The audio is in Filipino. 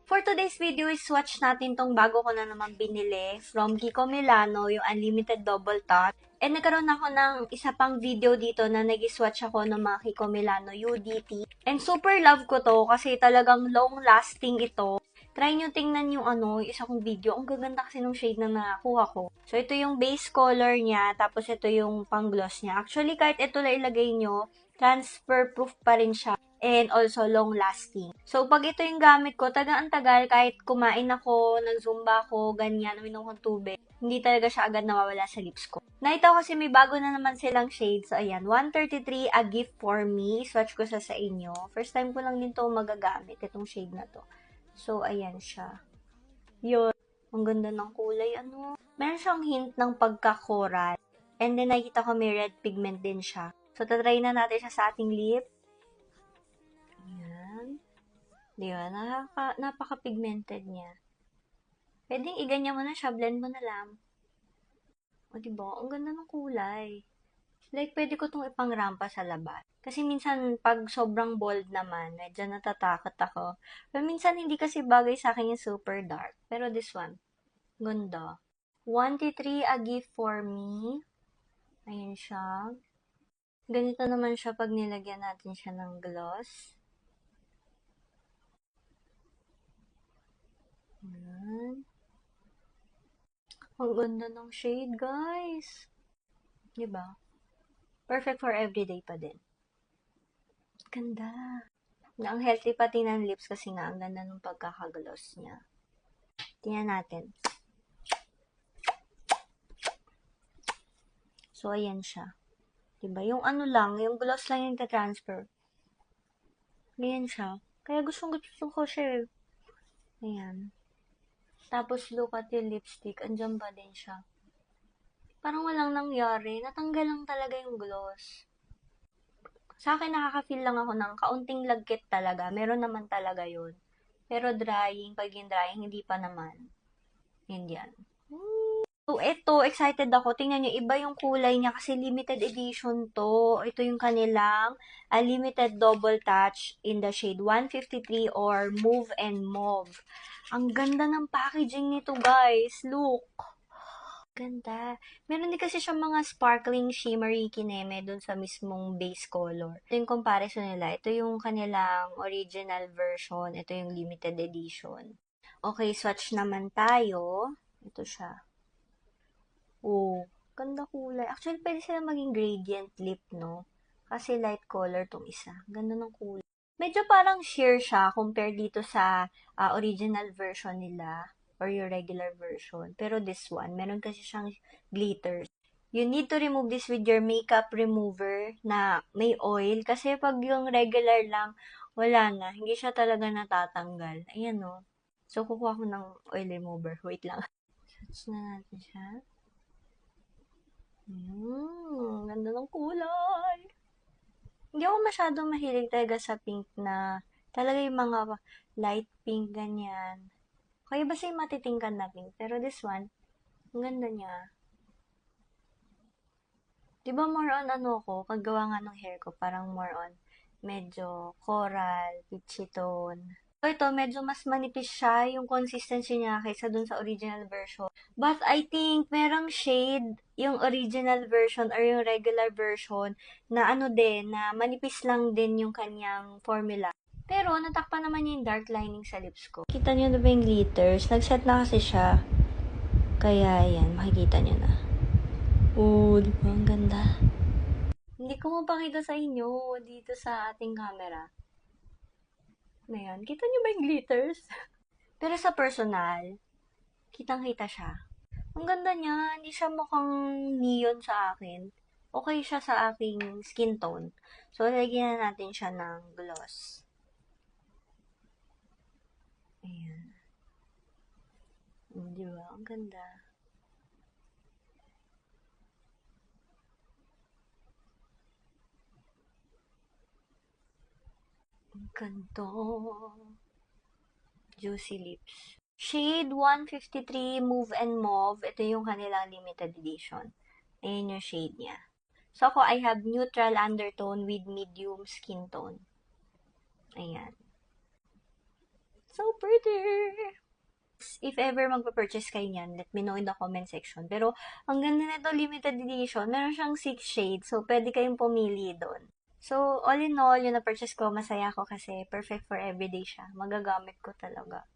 For today's video is swatch natin tong bago ko na naman binili from Kiko Milano, yung Unlimited Double Touch. And nagkaroon ako ng isa pang video dito na nag-swatch ako ng mga Kiko Milano UDT. And super love ko to kasi talagang long lasting ito. Try nyo tingnan yung isa kong video. Ang gaganda kasi ng shade na nakakuha ko. So, ito yung base color niya, tapos ito yung pang gloss niya. Actually, kahit ito lang ilagay nyo, transfer proof pa rin siya. And also long lasting. So, pag ito yung gamit ko, tagang ang tagal kahit kumain ako, nag-zumba ako, ganyan, uminom ng tubig. Hindi talaga siya agad nawawala sa lips ko. Nakita ko kasi may bago na naman silang shades. So, ayan, 133, a gift for me. Swatch ko sa inyo. First time ko lang din to magagamit, itong shade na to. So, ayan siya. Yun. Ang ganda ng kulay, Meron siyang hint ng pagka-coral. And then, nakita ko may red pigment din siya. So, tatry na natin siya sa ating lip. Ayan. Di ba? Napaka-pigmented niya. Pwedeng iganyan mo na siya, blend mo na lang. O, diba? Ang ganda ng kulay. Like, pwede ko itong ipangrampa sa labas. Kasi minsan, pag sobrang bold naman, medyo natatakot ako. Pero minsan, hindi kasi bagay sa akin yung super dark. Pero this one, ganda. 1T3, a gift for me. Ayan siya. Ganito naman siya pag nilagyan natin siya ng gloss. Ayan. Ang ganda ng shade, guys. Diba? Perfect for everyday pa din. Ganda. Ang healthy pati ng lips kasi nga, ang ganda ng pagkakagloss niya. Tingnan natin. So, ayan siya. Diba? Yung lang, yung gloss lang yung transfer. Ganyan siya. Kaya gusto ko siya. Ayan. Tapos, look at yung lipstick. Andyan pa din siya. Parang walang nangyari. Natanggal lang talaga yung gloss. Sa akin, nakaka-feel lang ako ng kaunting lagkit talaga. Meron naman talaga yun. Pero drying, pag yung drying, hindi pa naman. Hindi yan. So, ito, excited ako. Tingnan nyo, iba yung kulay niya kasi limited edition to. Ito yung kanilang limited double touch in the shade 153 or Mauve and Mauve. Ang ganda ng packaging nito, guys. Look. Ganda. Meron din kasi siyang mga sparkling shimmery kineme dun sa mismong base color. Ito yung comparison nila. Ito yung kanilang original version. Ito yung limited edition. Okay, swatch naman tayo. Ito siya. Oh, ganda kulay. Actually, pwede sila maging gradient lip, no? Kasi light color tong isa. Ganda ng kulay. Medyo parang sheer siya compared dito sa original version nila or your regular version. Pero this one, meron kasi siyang glitters. You need to remove this with your makeup remover na may oil. Kasi pag yung regular lang, wala na. Hindi siya talaga natatanggal. Ayan, no? So, kukuha ko ng oil remover. Wait lang. Touch na natin siya. Ganda ng kulay. Hindi ako masyadong mahilig talaga sa pink na talaga yung mga light pink, ganyan. Kaya basta yung matitingkan na pink. Pero this one, ang ganda niya. Diba more on ko, kagawa nga ng hair ko, parang more on medyo coral, peachy tone. So, ito, medyo mas manipis siya yung consistency niya kaysa dun sa original version. But I think merong shade yung original version or yung regular version na din, na manipis lang din yung kanyang formula. Pero natakpan naman niya yung dark lining sa lips ko. Kita niyo na ba yung glitters? Nag-set na kasi siya. Kaya yan, makikita niyo na. Oh, di ba? Ang ganda. Hindi ko mapakita sa inyo dito sa ating camera. Ayan, kita niyo ba yung glitters? Pero sa personal, kitang-kita siya. Ang ganda niya, hindi siya mukhang neon sa akin. Okay siya sa aking skin tone. So, lagyan na natin siya ng gloss. Ayan. Di ba? Ang ganda. Ang ganda. Juicy Lips. Shade 153 Mauve and Mauve. Ito yung kanilang limited edition. Ayan yung shade niya. So, ako, I have neutral undertone with medium skin tone. Ayan. So pretty! if ever magpa-purchase kayo niyan, let me know in the comment section. Pero, ang ganda nito, limited edition. Meron siyang 6 shades, so pwede kayong pumili doon. So, all in all, yung na-purchase ko, masaya ako kasi perfect for everyday siya. Magagamit ko talaga.